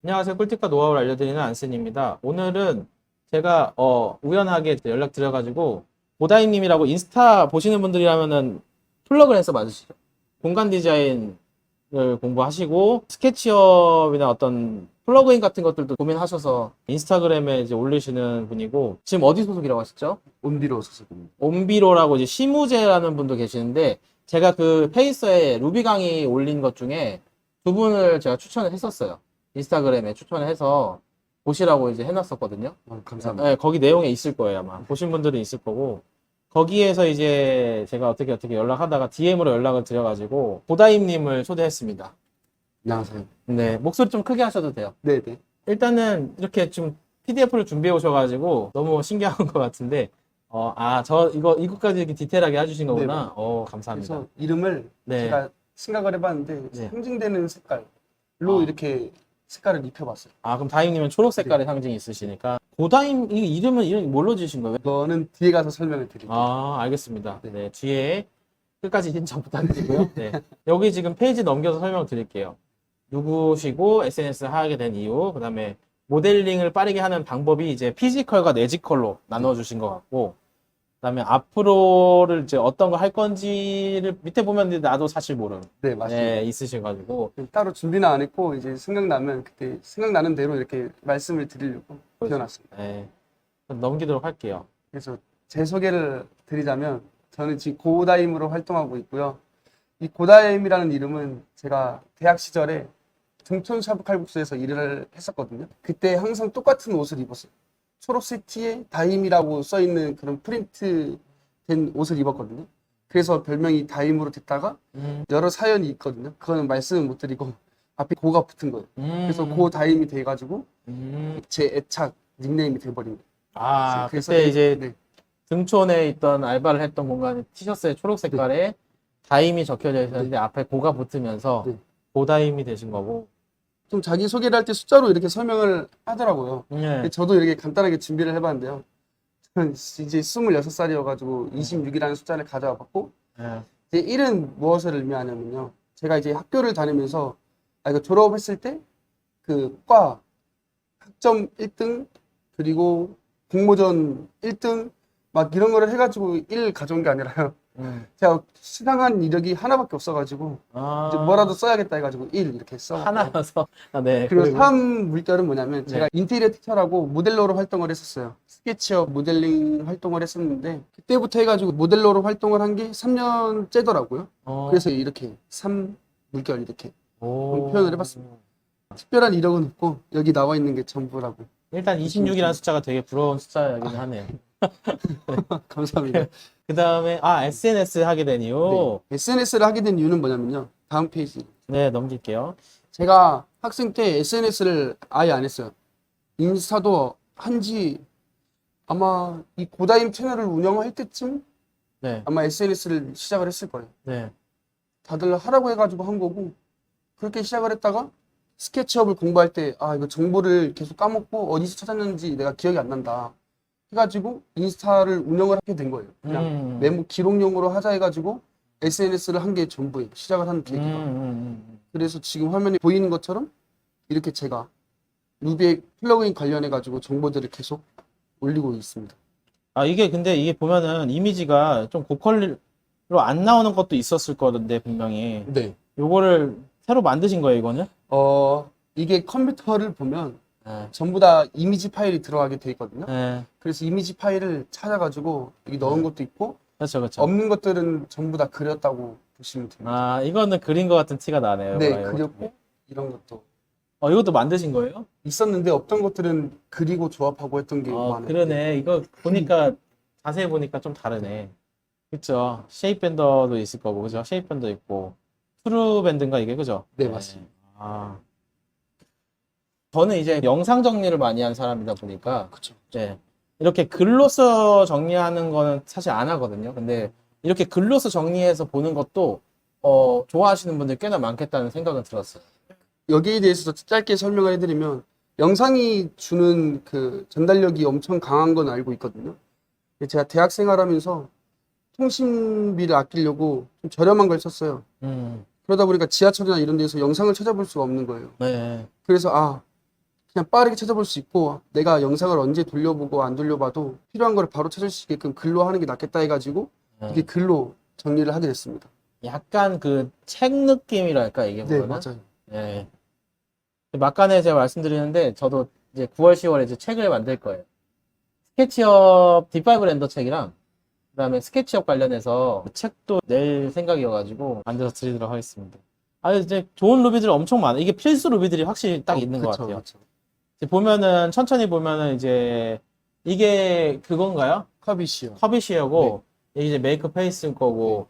안녕하세요. 꿀팁과 노하우를 알려드리는 안슨입니다. 오늘은 제가 우연하게 연락드려가지고 보다임님이라고 인스타 보시는 분들이라면은 플러그랜서 맞으시죠? 공간 디자인을 공부하시고 스케치업이나 어떤 플러그인 같은 것들도 고민하셔서 인스타그램에 이제 올리시는 분이고 지금 어디 소속이라고 하셨죠? 온비로 소속입니다. 온비로라고 이제 시무제라는 분도 계시는데 제가 그 페이스에 루비 강의 올린 것 중에 두 분을 제가 추천을 했었어요. 인스타그램에 추천을 해서 보시라고 이제 해놨었거든요. 감사합니다. 네, 거기 내용에 있을 거예요, 아마. 보신 분들은 있을 거고. 거기에서 이제 제가 어떻게 연락하다가 DM으로 연락을 드려가지고 보다임님을 초대했습니다. 안녕하세요. 네, 목소리 좀 크게 하셔도 돼요. 네네. 일단은 이렇게 좀 PDF를 준비해 오셔가지고 너무 신기한 것 같은데, 이것까지 이렇게 디테일하게 해주신 거구나. 감사합니다. 그래서 이름을 네. 제가 생각을 해봤는데 네. 상징되는 색깔로 아. 이렇게 색깔을 입혀봤어요. 그럼 다임님은 초록 색깔의 상징이 있으시니까. 고다임, 이 이름이 뭘로 지으신 거예요? 이거는 뒤에 가서 설명을 드릴게요. 알겠습니다. 네. 네, 뒤에 끝까지 신청 부탁드리고요. 네. 여기 지금 페이지 넘겨서 설명드릴게요. 누구시고 SNS 하게 된 이유, 그 다음에 모델링을 빠르게 하는 방법이 이제 피지컬과 내지컬로 나눠주신 것 같고, 그 다음에 앞으로를 이제 어떤 거 할 건지를 밑에 보면 나도 사실 모름. 네, 맞습니다. 네, 있으셔가지고. 따로 준비는 안 했고 이제 생각나면 그때 생각나는 대로 이렇게 말씀을 드리려고 지어놨습니다. 네, 넘기도록 할게요. 그래서 제 소개를 드리자면 저는 지금 고다임으로 활동하고 있고요. 이 고다임이라는 이름은 제가 대학 시절에 등촌 칼국수에서 일을 했었거든요. 그때 항상 똑같은 옷을 입었어요. 초록색 티에 다임이라고 써있는 그런 프린트 된 옷을 입었거든요. 그래서 별명이 다임으로 됐다가 여러 사연이 있거든요. 그거는 말씀은 못 드리고 앞에 고가 붙은 거예요. 그래서 고다임이 돼가지고 제 애착 닉네임이 돼버린 거예요. 그때 이제 네. 등촌에 있던 알바를 했던 공간에 티셔츠에 초록 색깔에 다임이 적혀져 있었는데 앞에 고가 붙으면서 네. 고다임이 되신 거고. 좀 자기 소개를 할 때 숫자로 이렇게 설명을 하더라고요. 네. 저도 이렇게 간단하게 준비를 해봤는데요. 저는 이제 26살이어가지고 26이라는 숫자를 가져와 봤고, 네. 이제 1은 무엇을 의미하냐면요. 제가 이제 학교를 다니면서, 이거 졸업했을 때, 과 학점 1등, 그리고 공모전 1등, 막 이런 거를 해가지고 1 가져온 게 아니라요. 제가 수상한 이력이 하나밖에 없어가지고, 이제 뭐라도 써야겠다 해가지고 1 이렇게 써. 하나라서. 네. 그리고 3 물결은 뭐냐면 제가 네. 인테리어 티처라고 모델러로 활동을 했었어요. 스케치업 모델링 활동을 했었는데 그때부터 해가지고 모델러로 활동을 한 게 3년째더라고요. 그래서 이렇게 3 물결 이렇게 표현을 해봤습니다. 특별한 이력은 없고 여기 나와 있는 게 전부라고. 일단 26이라는 숫자가 되게 부러운 숫자이긴 하네요. 감사합니다. 그 다음에 SNS 하게 된 이유. 네. SNS를 하게 된 이유는 뭐냐면요. 다음 페이지. 네, 넘길게요. 제가 학생 때 SNS를 아예 안 했어요. 인스타도 한지 아마 이 고다임 채널을 운영할 때쯤 네. 아마 SNS를 시작을 했을 거예요. 네. 다들 하라고 해가지고 한 거고 그렇게 시작을 했다가 스케치업을 공부할 때 이거 정보를 계속 까먹고 어디서 찾았는지 내가 기억이 안 난다 해가지고 인스타를 운영을 하게 된 거예요. 그냥 메모 기록용으로 하자 해가지고 SNS를 한 게 전부예요. 시작을 하는 계기가. 그래서 지금 화면에 보이는 것처럼 이렇게 제가 루비의 플러그인 관련해가지고 정보들을 계속 올리고 있습니다. 근데 이게 보면은 이미지가 좀 고퀄로 안 나오는 것도 있었을 거던데, 분명히. 네. 요거를 새로 만드신 거예요, 이거는? 이게 컴퓨터를 보면 네. 전부 다 이미지 파일이 들어가게 돼 있거든요. 네. 그래서 이미지 파일을 찾아가지고 여기 넣은 것도 있고 그렇죠, 그렇죠. 없는 것들은 전부 다 그렸다고 보시면 됩니다. 이거는 그린 것 같은 티가 나네요. 네, 이거. 그렸고 이런 것도 이것도 만드신 거예요? 있었는데 없던 것들은 그리고 조합하고 했던 게 많아요. 그러네. 이거 보니까, 자세히 보니까 좀 다르네. 그쵸? 쉐입 밴더도 있을 거고, 그죠? 쉐입 밴더 있고. 트루 밴드인가, 이게, 그죠? 네, 맞습니다. 저는 이제 영상 정리를 많이 한 사람이다 보니까, 그렇죠. 네. 이렇게 글로써 정리하는 거는 사실 안 하거든요. 근데 이렇게 글로써 정리해서 보는 것도, 좋아하시는 분들 꽤나 많겠다는 생각은 들었어요. 여기에 대해서 짧게 설명을 해드리면 영상이 주는 그 전달력이 엄청 강한 건 알고 있거든요. 제가 대학 생활하면서 통신비를 아끼려고 좀 저렴한 걸 썼어요. 그러다 보니까 지하철이나 이런 데서 영상을 찾아볼 수가 없는 거예요. 네. 그래서 그냥 빠르게 찾아볼 수 있고 내가 영상을 언제 돌려보고 안 돌려봐도 필요한 걸 바로 찾을 수 있게끔 글로 하는 게 낫겠다 해가지고 이게 글로 정리를 하게 됐습니다. 약간 그 책 느낌이랄까 이게 네, 보면은. 맞아요. 예. 막간에 제가 말씀드리는데 저도 이제 9월, 10월에 이제 책을 만들 거예요. 스케치업 딥5 렌더 책이랑 그다음에 스케치업 관련해서 책도 낼 생각이어가지고 만들어서 드리도록 하겠습니다. 아, 이제 좋은 루비들 엄청 많아. 이게 필수 루비들이 확실히 딱 있는 것 그쵸, 같아요. 그쵸. 이제 보면은 천천히 보면은 이제 이게 그건가요? 커비시요. 커비시어고 이게 이제 메이크 페이스인 거고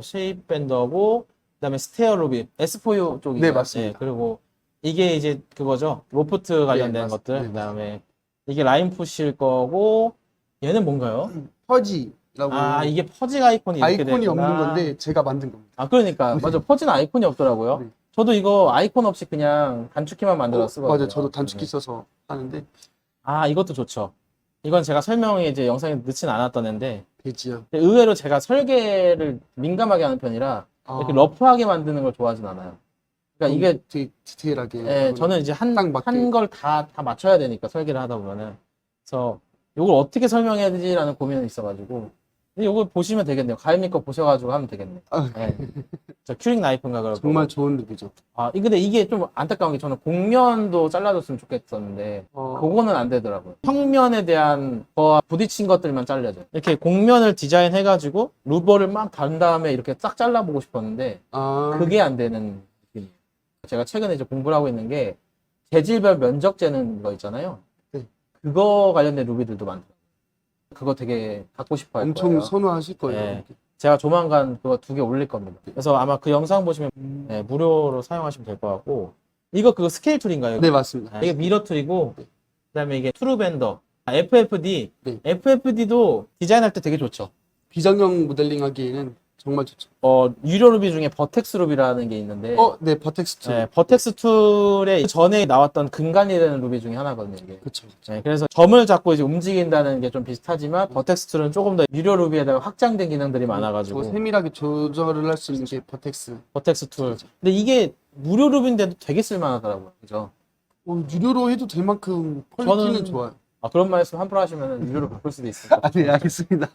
쉐입 밴더고 그다음에 스테어 루비 S4U 쪽이 네, 맞습니다. 그리고 이게 이제 그거죠. 로프트 관련된 맞습니다. 것들. 네. 그다음에 이게 라인 푸시일 거고 얘는 뭔가요? 퍼지라고 아, 이게 퍼즐 아이콘이 이렇게 아이콘이 되구나. 없는 건데 제가 만든 겁니다. 아, 그러니까 맞아. 퍼즐 아이콘이 없더라고요. 네. 저도 이거 아이콘 없이 그냥 단축키만 만들어 쓰거든요. 맞아요. 저도 단축키 써서 하는데 아, 이것도 좋죠. 이건 제가 설명에 이제 영상에 넣진 않았던 앤데 되지요. 근데 의외로 제가 설계를 민감하게 하는 편이라 이렇게 러프하게 만드는 걸 좋아하진 않아요. 그러니까 이게 되게 디테일하게. 예, 저는 이제 딱 맞게. 한 걸 다 맞춰야 되니까 설계를 하다 보면은 그래서 이걸 어떻게 설명해야 되지라는 고민이 있어가지고 근데 이거 보시면 되겠네요. 가이미 거 보셔가지고 하면 되겠네요. 아, 예. 저 큐링 나이프인가 그럴 정말 거고. 좋은 룩이죠. 아, 근데 이게 좀 안타까운 게 저는 곡면도 잘라줬으면 좋겠었는데 그거는 안 되더라고요. 평면에 대한 거와 부딪힌 것들만 잘려져요. 이렇게 곡면을 디자인해가지고 루버를 막 단 다음에 이렇게 싹 잘라보고 싶었는데 아, 그게 안 되는 느낌이에요. 제가 최근에 이제 공부를 하고 있는 게 재질별 면적 재는 거 있잖아요. 네. 그거 관련된 루비들도 많더라고요. 그거 되게 갖고 싶어 할 엄청 거예요. 선호하실 거예요. 네. 제가 조만간 그거 2개 올릴 겁니다. 그래서 아마 그 영상 보시면 네, 무료로 사용하시면 될 것 같고 이거 그거 스케일 툴인가요? 네, 맞습니다. 이게 미러 툴이고 네. 그다음에 이게 트루밴더 FFD 네. FFD도 디자인할 때 되게 좋죠. 비정형 모델링 하기에는 정말 좋죠. 유료 루비 중에 버텍스 루비라는 게 있는데 네, 버텍스 툴. 네, 버텍스 툴에 전에 나왔던 근간이 되는 루비 중에 하나거든요, 이게. 그렇죠. 네, 그래서 점을 잡고 이제 움직인다는 게 좀 비슷하지만 버텍스 툴은 조금 더 유료 루비에다가 확장된 기능들이 많아가지고 더 세밀하게 조절을 할 수 있는 게 버텍스. 버텍스 툴. 근데 이게 무료 루비인데도 되게 쓸만하더라고요, 그죠? 유료로 해도 될 만큼 퀄리티는 저는- 좋아요. 아, 그런 말씀 함부로 하시면 유료로 바꿀 수도 있어요. 아, 네, 알겠습니다.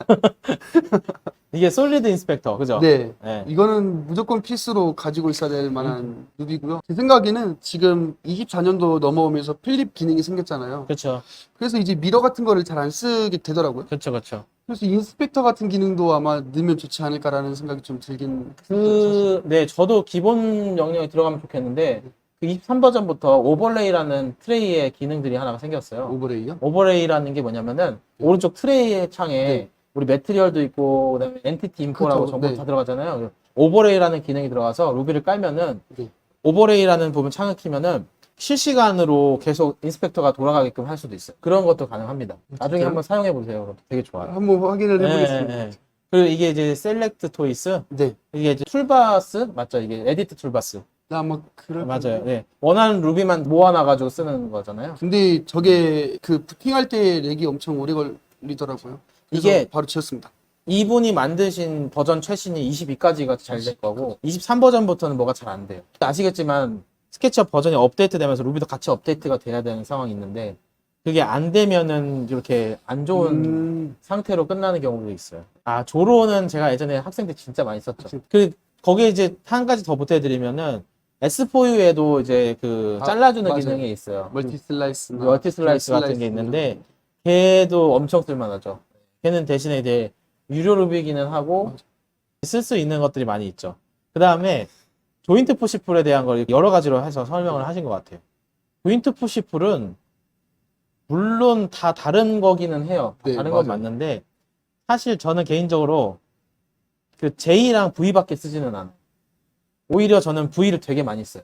이게 솔리드 인스펙터, 그죠? 네. 네. 이거는 무조건 필수로 가지고 있어야 될 만한 룩이고요. 제 생각에는 지금 24년도 넘어오면서 필립 기능이 생겼잖아요. 그렇죠, 그래서 이제 미러 같은 거를 잘 안 쓰게 되더라고요. 그렇죠, 그렇죠. 그래서 인스펙터 같은 기능도 아마 넣으면 좋지 않을까라는 생각이 좀 들긴 했어요. 네, 저도 기본 영역에 들어가면 좋겠는데 그 23버전부터 오버레이라는 트레이의 기능들이 하나가 생겼어요. 오버레이요? 오버레이라는 게 뭐냐면은 오른쪽 트레이 창에 네. 우리 매트리얼도 있고 그다음에 엔티티 인포라고 그쵸, 정보 네. 다 들어가잖아요. 오버레이라는 기능이 들어가서 루비를 깔면은 네. 오버레이라는 부분 창을 키면은 실시간으로 계속 인스펙터가 돌아가게끔 할 수도 있어요. 그런 것도 가능합니다. 나중에 진짜요? 한번 사용해 보세요. 되게 좋아요. 한번 확인을 해보겠습니다. 네, 네. 그리고 이게 이제 셀렉트 토이스, 네. 이게 이제 툴바스 맞죠? 이게 에디트 툴바스. 나 아마 그럴 맞아요. 거예요. 네. 원하는 루비만 모아놔가지고 쓰는 거잖아요. 근데 저게 그 부팅할 때 렉이 엄청 오래 걸리더라고요. 그래서 이게- 바로 지웠습니다. 이분이 만드신 버전 최신이 22까지가 잘 될 거고 23버전부터는 뭐가 잘 안 돼요. 아시겠지만 스케치업 버전이 업데이트되면서 루비도 같이 업데이트가 돼야 되는 상황이 있는데 그게 안 되면은 이렇게 안 좋은 상태로 끝나는 경우도 있어요. 아, 조로는 제가 예전에 학생 때 진짜 많이 썼죠. 거기에 이제 한 가지 더 보태드리면은 S4U에도 이제 그 잘라주는 맞아요. 기능이 있어요. 멀티 슬라이스나 멀티 슬라이스 같은 게 있는데 걔도 엄청 쓸만하죠. 걔는 대신에 이제 유료 루비기는 하고 쓸 수 있는 것들이 많이 있죠. 그 다음에 조인트 푸시풀에 대한 걸 여러 가지로 해서 설명을 하신 것 같아요. 조인트 푸시풀은 물론 다 다른 거기는 해요. 다 네, 다른 건 맞아요. 맞는데 사실 저는 개인적으로 그 J랑 V밖에 쓰지는 않아요. 오히려 저는 V를 되게 많이 써요.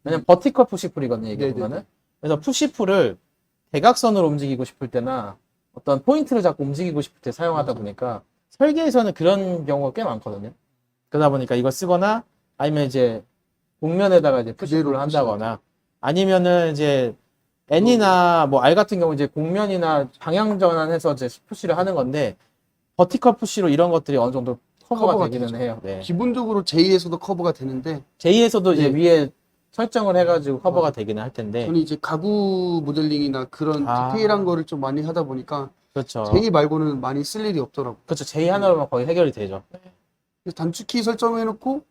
왜냐면 버티컬 푸시풀이거든요, 이게 네네네. 보면은. 그래서 푸시풀을 대각선으로 움직이고 싶을 때나 어떤 포인트를 잡고 움직이고 싶을 때 사용하다 보니까 설계에서는 그런 경우가 꽤 많거든요. 그러다 보니까 이걸 쓰거나 아니면 이제 곡면에다가 이제 푸시풀을 그대로 한다거나 아니면은 이제 N이나 뭐 R 같은 경우 이제 곡면이나 방향 전환해서 이제 푸시를 하는 건데 버티컬 푸시로 이런 것들이 어느 정도 커버가 커버가 되기는 되죠. 해요. 네. 기본적으로 J에서도 커버가 되는데 J에서도 이제 네. 위에 설정을 해가지고 커버가 되기는 할 텐데. 저는 이제 가구 모델링이나 그런 아. 디테일한 거를 좀 많이 하다 보니까 그렇죠. 제이 말고는 많이 쓸 일이 없더라고요. 그렇죠. 제이 하나로만 거의 해결이 되죠. 그래서 단축키 설정해놓고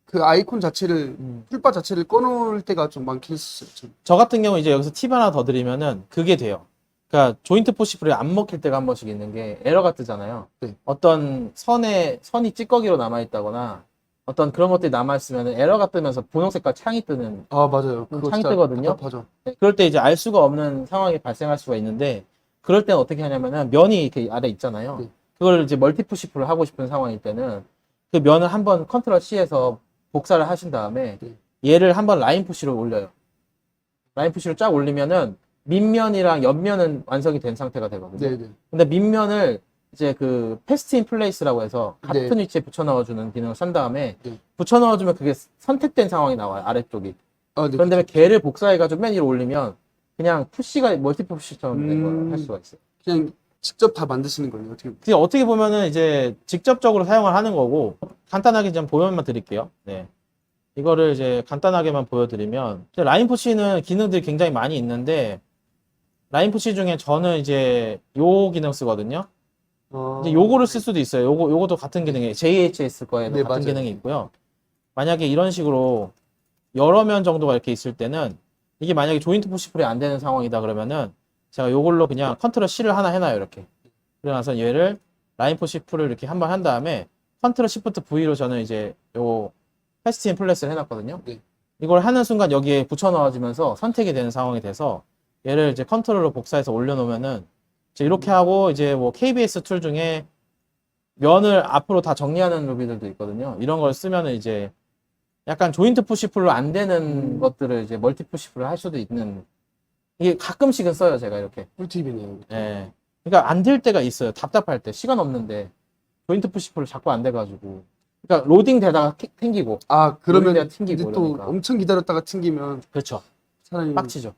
그 아이콘 자체를 풀바 자체를 꺼놓을 때가 좀 많긴 했었어요. 저는. 저 같은 경우 이제 여기서 팁 하나 더 드리면은 그게 돼요. 그러니까 조인트 포시플이 안 먹힐 때가 한 번씩 있는 게 에러가 뜨잖아요. 네. 어떤 선이 찌꺼기로 남아있다거나 어떤 그런 것들이 남아있으면 에러가 뜨면서 분홍 색깔 창이 뜨는 아 맞아요. 그거 창이 진짜 뜨거든요. 답답하죠. 그럴 때 이제 알 수가 없는 상황이 발생할 수가 있는데 그럴 때는 어떻게 하냐면은 면이 이렇게 아래 있잖아요. 네. 그걸 이제 멀티 푸시프를 하고 싶은 상황일 때는 그 면을 한번 컨트롤 C에서 복사를 하신 다음에 네. 얘를 한번 라인 푸시로 올려요. 라인 푸시로 쫙 올리면은 밑면이랑 옆면은 완성이 된 상태가 되거든요. 네네. 근데 밑면을 이제 그 패스트 인 플레이스라고 해서 같은 네. 위치에 붙여 넣어주는 기능을 쓴 다음에 네. 붙여 넣어주면 그게 선택된 상황이 나와요. 아래쪽이. 아, 네. 그런 다음에 걔를 복사해가지고 맨 위로 올리면 그냥 푸시가 멀티 푸시처럼 된 걸 할 수가 있어요. 그냥 직접 다 만드시는 거예요. 어떻게? 그게 어떻게 보면은 이제 직접적으로 사용을 하는 거고 간단하게 좀 보면만 드릴게요. 네. 이거를 이제 간단하게만 보여드리면 이제 라인 푸시는 기능들이 굉장히 많이 있는데 라인 푸시 중에 저는 이제 요 기능 쓰거든요. 이제 요거를 쓸 수도 있어요. 요것도 같은 기능이에요. JHS 거에도 네, 같은 맞아요. 기능이 있고요. 만약에 이런 식으로 여러 면 정도가 이렇게 있을 때는 이게 만약에 조인트 푸시풀이 안 되는 상황이다 그러면은 제가 요걸로 그냥 컨트롤 C를 하나 해놔요. 이렇게. 그러고 나서 얘를 라인 푸시풀을 이렇게 한번 한 다음에 컨트롤 시프트 V로 저는 이제 요 패스트 인 플레이스를 해놨거든요. 네. 이걸 하는 순간 여기에 붙여 넣어지면서 선택이 되는 상황이 돼서 얘를 이제 컨트롤로 복사해서 올려놓으면은 이제 이렇게 하고 이제 뭐 KBS 툴 중에 면을 앞으로 다 정리하는 루비들도 있거든요. 이런 걸 쓰면은 이제 약간 조인트 푸시풀로 안 되는 것들을 이제 멀티 푸시풀을 할 수도 있는 이게 가끔씩은 써요. 제가 이렇게. 꿀팁이네요. 예. 그러니까 안 될 때가 있어요. 답답할 때 시간 없는데 조인트 푸시풀을 자꾸 안 돼가지고. 그러니까 로딩 되다가 튕기고. 아 그러면 로딩 되다가 튕기고 이제 또 이러니까. 엄청 기다렸다가 튕기면 그렇죠. 사람이 빡치죠.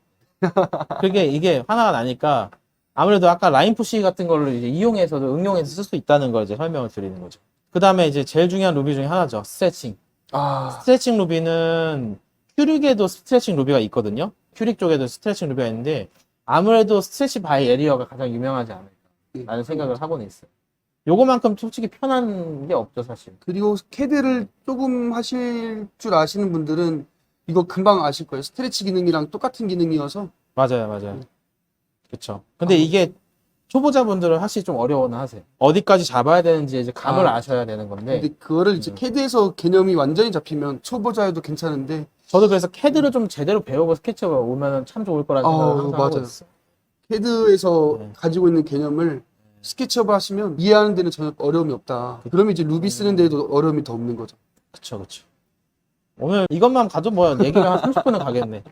그게 이게 화나가 나니까 아무래도 아까 라인 푸시 같은 거를 이제 이용해서도 응용해서 쓸 수 있다는 걸 이제 설명을 드리는 거죠. 그 다음에 이제 제일 중요한 루비 중에 하나죠. 스트레칭. 아 스트레칭 루비는 큐릭에도 스트레칭 루비가 있거든요. 큐릭 쪽에도 스트레칭 루비가 있는데 아무래도 스트레치 바이 에리어가 가장 유명하지 않을까라는 생각을 하고는 있어요. 요거만큼 솔직히 편한 게 없죠, 사실. 그리고 캐드를 조금 하실 줄 아시는 분들은 이거 금방 아실 거예요. 스트레치 기능이랑 똑같은 기능이어서. 맞아요, 맞아요. 그렇죠. 근데 이게 초보자분들은 확실히 좀 어려워는 하세요. 어디까지 잡아야 되는지 이제 감을 아셔야 되는 건데. 근데 그거를 이제 캐드에서 개념이 완전히 잡히면 초보자여도 괜찮은데 저도 그래서 캐드를 좀 제대로 배우고 스케치가 오면 참 좋을 거라는 생각을 항상 하고 맞아요. 있어요. 캐드에서 네. 가지고 있는 개념을 스케치업 하시면 이해하는 데는 전혀 어려움이 없다. 그러면 이제 루비 쓰는 데에도 어려움이 더 없는 거죠. 그쵸, 그쵸. 오늘 이것만 가도 뭐 얘기가 한 30분은 가겠네.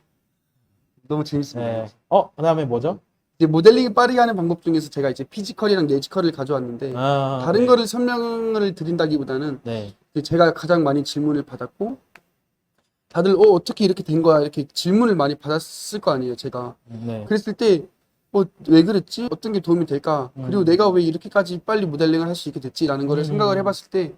너무 재밌습니다. 네. 그 다음에 뭐죠? 이제 모델링을 빠르게 하는 방법 중에서 제가 이제 피지컬이랑 내지컬을 가져왔는데 다른 네. 거를 설명을 드린다기보다는 네. 이제 제가 가장 많이 질문을 받았고 다들 어떻게 이렇게 된 거야 이렇게 질문을 많이 받았을 거 아니에요 제가. 네. 그랬을 때 왜 그랬지? 어떤 게 도움이 될까? 그리고 내가 왜 이렇게까지 빨리 모델링을 할 수 있게 됐지라는 거를 생각을 해봤을 때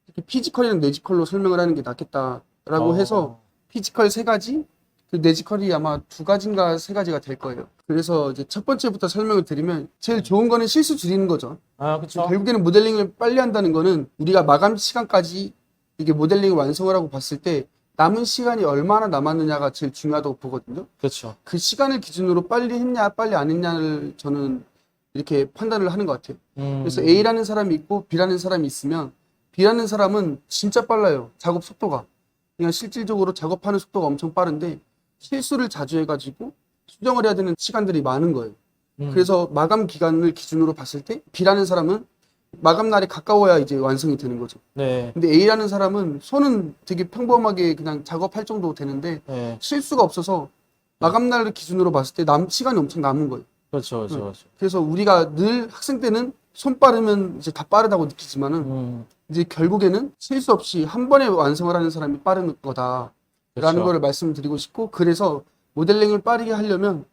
이렇게 피지컬이랑 내지컬로 설명을 하는 게 낫겠다라고 해서 피지컬 3가지, 그 내지컬이 아마 2가지인가 3가지가 될 거예요. 그래서 이제 첫 번째부터 설명을 드리면 제일 좋은 거는 실수 줄이는 거죠. 그쵸. 결국에는 모델링을 빨리 한다는 거는 우리가 마감 시간까지 이게 모델링을 완성을 하고 봤을 때 남은 시간이 얼마나 남았느냐가 제일 중요하다고 보거든요. 그쵸. 그 시간을 기준으로 빨리 했냐 빨리 안 했냐를 저는 이렇게 판단을 하는 것 같아요. 그래서 A라는 사람이 있고 B라는 사람이 있으면 B라는 사람은 진짜 빨라요. 작업 속도가. 그냥 실질적으로 작업하는 속도가 엄청 빠른데 실수를 자주 해가지고 수정을 해야 되는 시간들이 많은 거예요. 그래서 마감 기간을 기준으로 봤을 때 B라는 사람은 마감 날이 가까워야 이제 완성이 되는 거죠. 네. 근데 A라는 사람은 손은 되게 평범하게 그냥 작업할 정도 되는데 네. 실수가 실수가 없어서 마감 날을 기준으로 봤을 때 시간이 엄청 남은 거예요. 그렇죠, 그렇죠, 그렇죠. 그래서 우리가 늘 학생 때는 손 빠르면 이제 다 빠르다고 느끼지만은 이제 결국에는 실수 없이 한 번에 완성을 하는 사람이 빠른 거다라는 그렇죠. 거를 말씀드리고 싶고 그래서 모델링을 빠르게 하려면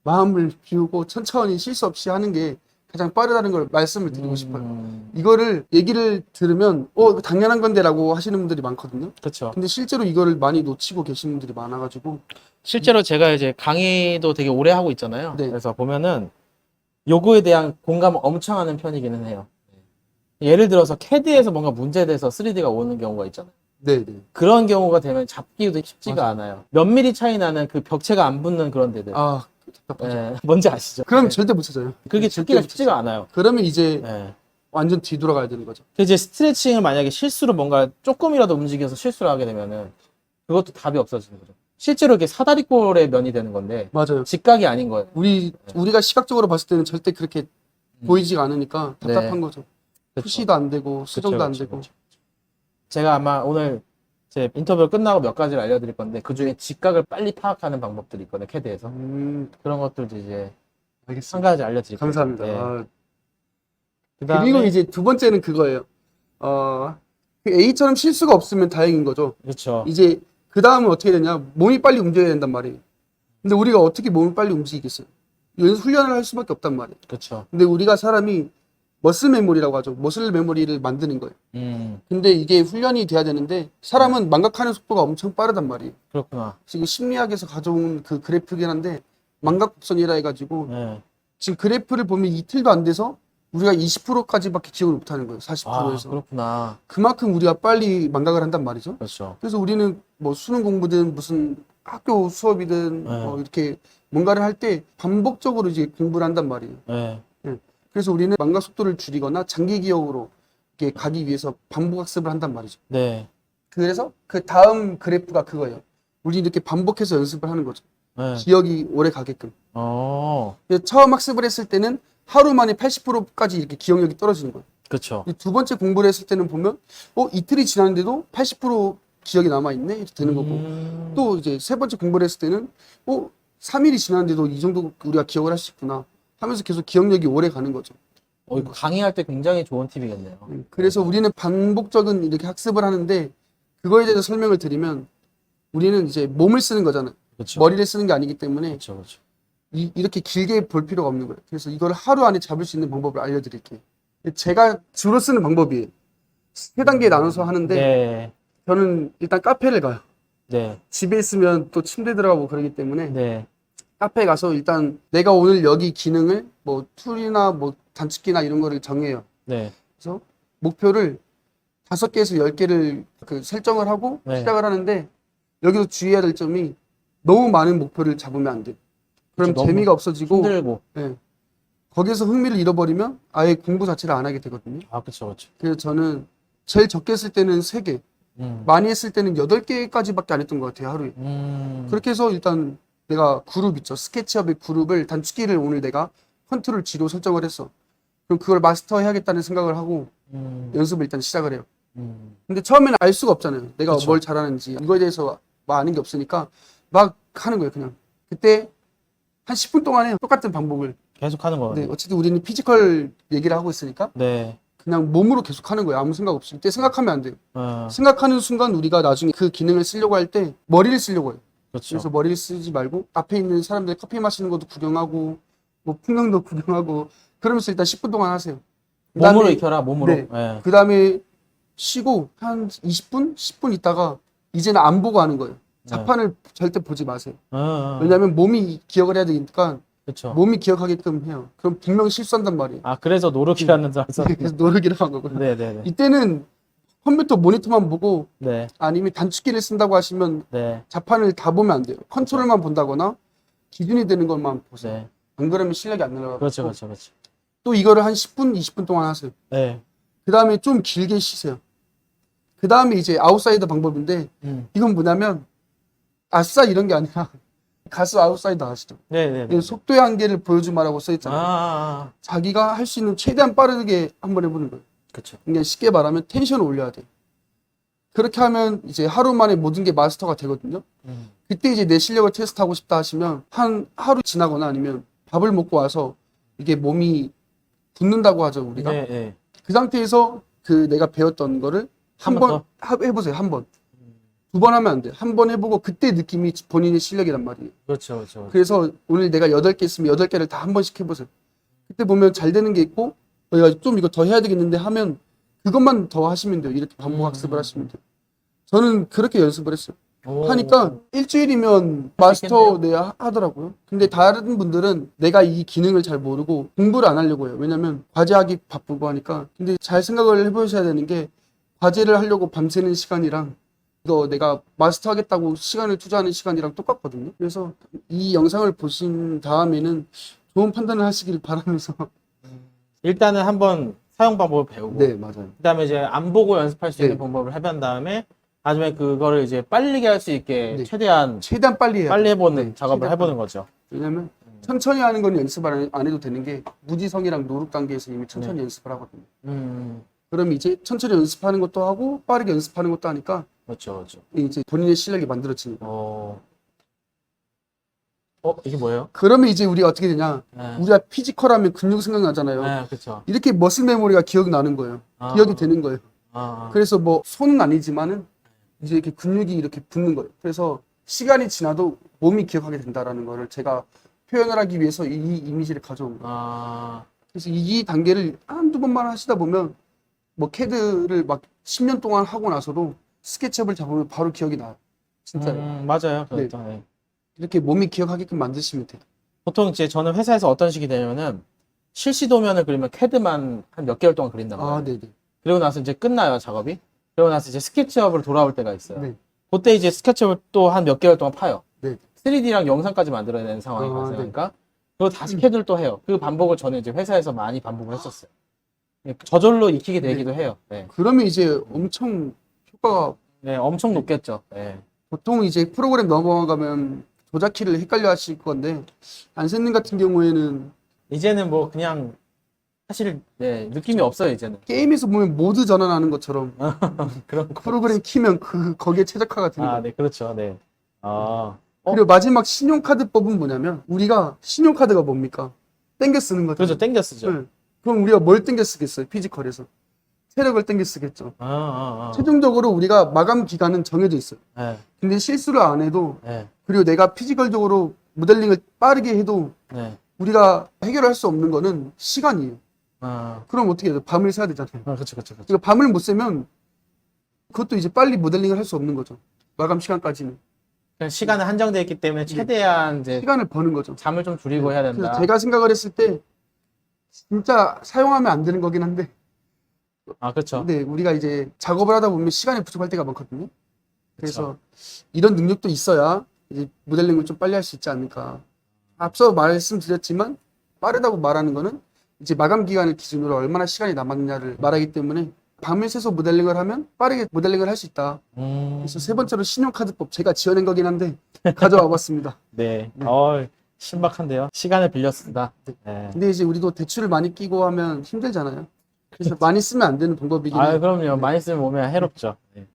마음을 비우고 천천히 실수 없이 하는 게 가장 빠르다는 걸 말씀을 드리고 싶어요. 이거를 얘기를 들으면 이거 당연한 건데라고 하시는 분들이 많거든요. 그렇죠. 근데 실제로 이거를 많이 놓치고 계시는 분들이 많아가지고 실제로 제가 이제 강의도 되게 오래 하고 있잖아요. 네. 그래서 보면은 요거에 대한 공감을 엄청 하는 편이기는 해요. 예를 들어서 CAD에서 뭔가 문제돼서 3D가 오는 경우가 있잖아요. 네네. 그런 경우가 되면 잡기도 쉽지가 맞아요. 않아요. 몇 미리 차이 나는 그 벽체가 안 붙는 그런 데들. 아, 답답하죠. 예, 뭔지 아시죠? 그럼 네. 절대 못 찾아요. 그게 절대 찾기가 못 쉽지가 찾아요. 않아요. 그러면 이제 예. 완전 뒤돌아가야 되는 거죠. 그 이제 스트레칭을 만약에 실수로 뭔가 조금이라도 움직여서 실수를 하게 되면은 그것도 답이 없어지는 거죠. 실제로 이렇게 사다리꼴의 면이 되는 건데 맞아요. 직각이 아닌 거예요. 우리가 시각적으로 봤을 때는 절대 그렇게 보이지가 않으니까 답답한 네. 거죠. 그쵸. 푸시도 안 되고 수정도 안 그쵸, 되고. 그쵸. 제가 아마 오늘 제 인터뷰 끝나고 몇 가지를 알려드릴 건데 그 중에 직각을 빨리 파악하는 방법들이 있거든요. CAD에서 그런 것들도 이제 한 알겠습니다. 가지 알려드릴게요. 감사합니다. 네. 아, 그다음에 그리고 이제 두 번째는 그거예요. 그 A처럼 실수가 없으면 다행인 거죠. 그렇죠. 이제 그 다음은 어떻게 되냐? 몸이 빨리 움직여야 된단 말이에요. 근데 우리가 어떻게 몸을 빨리 움직이겠어요? 훈련을 할 수밖에 없단 말이에요. 그렇죠. 근데 우리가 사람이 머슬 메모리라고 하죠. 머슬 메모리를 만드는 거예요. 근데 이게 훈련이 돼야 되는데 사람은 망각하는 속도가 엄청 빠르단 말이에요. 그렇구나. 지금 심리학에서 가져온 그 그래프긴 한데 망각곡선이라 해가지고 네. 지금 그래프를 보면 이틀도 안 돼서 우리가 20%까지밖에 기억을 못하는 거예요. 아 40%에서. 그렇구나. 그만큼 우리가 빨리 망각을 한단 말이죠. 그렇죠. 그래서 우리는 뭐 수능 공부든 무슨 학교 수업이든 네. 이렇게 뭔가를 할 때 반복적으로 이제 공부를 한단 말이에요. 네. 그래서 우리는 망각 속도를 줄이거나 장기 기억으로 이렇게 가기 위해서 반복 학습을 한단 말이죠. 네. 그래서 그 다음 그래프가 그거예요. 우리 이렇게 반복해서 연습을 하는 거죠. 네. 기억이 오래 가게끔. 어. 그래서 처음 학습을 했을 때는 하루 만에 80%까지 이렇게 기억력이 떨어지는 거예요. 그렇죠. 두 번째 공부를 했을 때는 보면 이틀이 지났는데도 80% 기억이 남아있네 이렇게 되는 거고 또 이제 세 번째 공부를 했을 때는 3일이 지났는데도 이 정도 우리가 기억을 할 수 있구나 하면서 계속 기억력이 오래 가는 거죠. 이거 강의할 때 굉장히 좋은 팁이겠네요. 그래서 우리는 반복적인 이렇게 학습을 하는데 그거에 대해서 설명을 드리면 우리는 이제 몸을 쓰는 거잖아요. 그렇죠. 머리를 쓰는 게 아니기 때문에 그렇죠. 그렇죠. 이렇게 길게 볼 필요가 없는 거예요. 그래서 이걸 하루 안에 잡을 수 있는 방법을 알려드릴게요. 제가 주로 쓰는 방법이에요. 세 단계에 나눠서 하는데 네. 저는 일단 카페를 가요. 네. 집에 있으면 또 침대 들어가고 그러기 때문에 네. 카페에 가서 일단 내가 오늘 여기 기능을 뭐 툴이나 뭐 단축키나 이런 거를 정해요. 네. 그래서 목표를 5개에서 10개를 설정을 하고 네. 시작을 하는데 여기서 주의해야 될 점이 너무 많은 목표를 잡으면 안 돼요. 그럼 그쵸, 너무 재미가 없어지고 힘들고. 예, 거기에서 흥미를 잃어버리면 아예 공부 자체를 안 하게 되거든요. 아, 그렇죠. 그렇죠. 그래서 저는 제일 적게 했을 때는 3개, 많이 했을 때는 8개까지밖에 안 했던 것 같아요, 하루에. 그렇게 해서 일단 내가 그룹 있죠. 스케치업의 그룹을 단축키를 오늘 내가 컨트롤 G로 설정을 했어. 그럼 그걸 마스터해야겠다는 생각을 하고 연습을 일단 시작을 해요. 근데 처음에는 알 수가 없잖아요. 내가 그쵸. 뭘 잘하는지. 이거에 대해서 아는 게 없으니까 막 하는 거예요, 그냥. 그때 한 10분 동안에 똑같은 반복을. 계속 하는 네, 거예요. 어쨌든 우리는 피지컬 얘기를 하고 있으니까 네. 그냥 몸으로 계속 하는 거예요. 아무 생각 없이. 이때 생각하면 안 돼요. 어, 생각하는 순간 우리가 나중에 그 기능을 쓰려고 할 때 머리를 쓰려고 해요. 그렇죠. 그래서 머리를 쓰지 말고 앞에 있는 사람들 커피 마시는 것도 구경하고 뭐 풍경도 구경하고 그러면서 일단 10분 동안 하세요. 몸으로 익혀라, 몸으로. 네. 네. 그 다음에 쉬고 한 20분? 10분 있다가 이제는 안 보고 하는 거예요. 자판을 절대 보지 마세요. 왜냐하면 몸이 기억을 해야 되니까 그렇죠. 몸이 기억하게끔 해요. 그럼 분명 실수한단 말이에요. 아, 그래서 노력이라는 줄 그래서 노력이라고 한 거고요. 네네네. 이때는 컴퓨터 모니터만 보고 네. 아니면 단축키를 쓴다고 하시면 네. 자판을 다 보면 안 돼요. 컨트롤만 본다거나 기준이 되는 것만 보세요. 네. 안 그러면 실력이 안 늘어가고 그렇죠. 그렇죠. 그렇죠. 또 이거를 한 10분, 20분 동안 하세요. 네. 그 다음에 좀 길게 쉬세요. 그 다음에 이제 아웃사이더 방법인데 이건 뭐냐면 아싸 이런 게 아니라 가수 아웃사이더 아시죠? 네네네. 속도의 한계를 보여주마라고 써있잖아요. 아. 자기가 할 수 있는 최대한 빠르게 한번 해보는 거예요. 그렇죠. 그러니까 쉽게 말하면 텐션을 올려야 돼. 그렇게 하면 이제 하루 만에 모든 게 마스터가 되거든요. 그때 이제 내 실력을 테스트하고 싶다 하시면 한 하루 지나거나 아니면 밥을 먹고 와서 이게 몸이 굳는다고 하죠, 우리가. 네, 네. 그 상태에서 그 내가 배웠던 거를 한 번 해보세요. 한 번. 2번 하면 안 돼. 한 번 해보고 그때 느낌이 본인의 실력이란 말이에요. 그렇죠. 그렇죠. 그래서 오늘 내가 8개 있으면 8개를 다 한 번씩 해보세요. 그때 보면 잘 되는 게 있고 저희가 좀 이거 더 해야 되겠는데 하면 그것만 더 하시면 돼요. 이렇게 반복 학습을 하시면 돼요. 저는 그렇게 연습을 했어요. 오. 하니까 일주일이면 마스터 네 하더라고요. 근데 다른 분들은 내가 이 기능을 잘 모르고 공부를 안 하려고 해요. 왜냐면 과제하기 바쁘고 하니까. 근데 잘 생각을 해보셔야 되는 게 과제를 하려고 밤새는 시간이랑 이거 내가 마스터하겠다고 시간을 투자하는 시간이랑 똑같거든요. 그래서 이 영상을 보신 다음에는 좋은 판단을 하시길 바라면서 일단은 한번 사용 방법을 배우고 네 맞아요. 그다음에 이제 안 보고 연습할 수 있는 네. 방법을 해본 다음에 나중에 그거를 이제 빨리 할 수 있게 네. 최대한 최대한 빨리 해야 빨리 돼요. 해보는 네, 작업을 최대한 해보는 거죠. 왜냐면 천천히 하는 건 연습을 안 해도 되는 게 무지성이랑 노룩 단계에서 이미 천천히 연습을 하거든요. 그럼 이제 천천히 연습하는 것도 하고 빠르게 연습하는 것도 하니까 그렇죠, 그렇죠. 이제 본인의 실력이 만들어지니까. 이게 뭐예요? 그러면 이제 우리가 어떻게 되냐? 네, 우리가 피지컬하면 근육 생각나잖아요. 네, 그렇죠. 이렇게 머슬 메모리가 기억이 나는 거예요. 아. 기억이 되는 거예요. 아, 그래서 뭐 손은 아니지만은 이제 이렇게 근육이 이렇게 붙는 거예요. 그래서 시간이 지나도 몸이 기억하게 된다라는 거를 제가 표현을 하기 위해서 이 이미지를 가져온 거예요. 아, 그래서 이 단계를 한두 번만 하시다 보면 뭐 캐드를 막 10년 동안 하고 나서도 스케치업을 잡으면 바로 기억이 나요. 진짜요. 맞아요. 그렇죠. 네. 이렇게 몸이 기억하게끔 만드시면 돼요. 보통 이제 저는 회사에서 어떤 식이 되냐면은 실시 도면을 그리면 캐드만 한 몇 개월 동안 그린단 말이에요. 아, 네네. 그리고 나서 이제 끝나요, 작업이. 그리고 나서 이제 스케치업으로 돌아올 때가 있어요. 네. 그때 이제 스케치업을 또 한 몇 개월 동안 파요. 네. 3D랑 영상까지 만들어야 되는 상황이 아, 발생하니까 그리고 다시 캐드를 또 해요. 그 반복을 저는 이제 회사에서 많이 반복을 했었어요. 저절로 익히게 되기도 해요. 네. 그러면 이제 엄청 효과가 네, 엄청 높겠죠. 네. 보통 이제 프로그램 넘어가면 조작키를 헷갈려 하실 건데 안센님 같은 경우에는 이제는 뭐 그냥 사실 네, 느낌이 없어요, 이제는. 게임에서 보면 모드 전환하는 것처럼 그런 거. 프로그램 키면 거기에 최적화가 되는 거예요. 네, 그렇죠. 네. 그리고 마지막 신용카드법은 뭐냐면 우리가 신용카드가 뭡니까? 땡겨 쓰는 거죠. 그렇죠. 땡겨 쓰죠. 네. 그럼 우리가 뭘 땡겨 쓰겠어요? 피지컬에서. 체력을 땡겨 쓰겠죠. 최종적으로 우리가 마감 기간은 정해져 있어요. 네, 근데 실수를 안 해도 네, 그리고 내가 피지컬적으로 모델링을 빠르게 해도 네. 우리가 해결할 수 없는 거는 시간이에요. 아, 그럼 어떻게 해야 돼? 밤을 새야 되잖아요. 그렇죠, 그렇죠, 그렇죠. 그러니까 밤을 못 새면 그것도 이제 빨리 모델링을 할 수 없는 거죠. 마감 시간까지는. 그냥 시간은 한정되어 있기 때문에 최대한 이제 시간을 버는 거죠. 잠을 좀 줄이고 해야 된다. 그래서 제가 생각을 했을 때 진짜 사용하면 안 되는 거긴 한데 그렇죠. 근데 우리가 이제 작업을 하다 보면 시간이 부족할 때가 많거든요. 그래서 이런 능력도 있어야 이제 모델링을 좀 빨리 할 수 있지 않을까. 앞서 말씀드렸지만 빠르다고 말하는 거는 이제 마감 기간을 기준으로 얼마나 시간이 남았느냐를 말하기 때문에 밤을 새서 모델링을 하면 빠르게 모델링을 할 수 있다. 그래서 세 번째로 신용카드법 제가 지어낸 거긴 한데 가져와 봤습니다. 네. 네. 신박한데요. 시간을 빌려 쓴다. 네. 근데 이제 우리도 대출을 많이 끼고 하면 힘들잖아요. 그래서 많이 쓰면 안 되는 방법이긴 해요. 그럼요. 많이 쓰면 몸에 해롭죠. 네.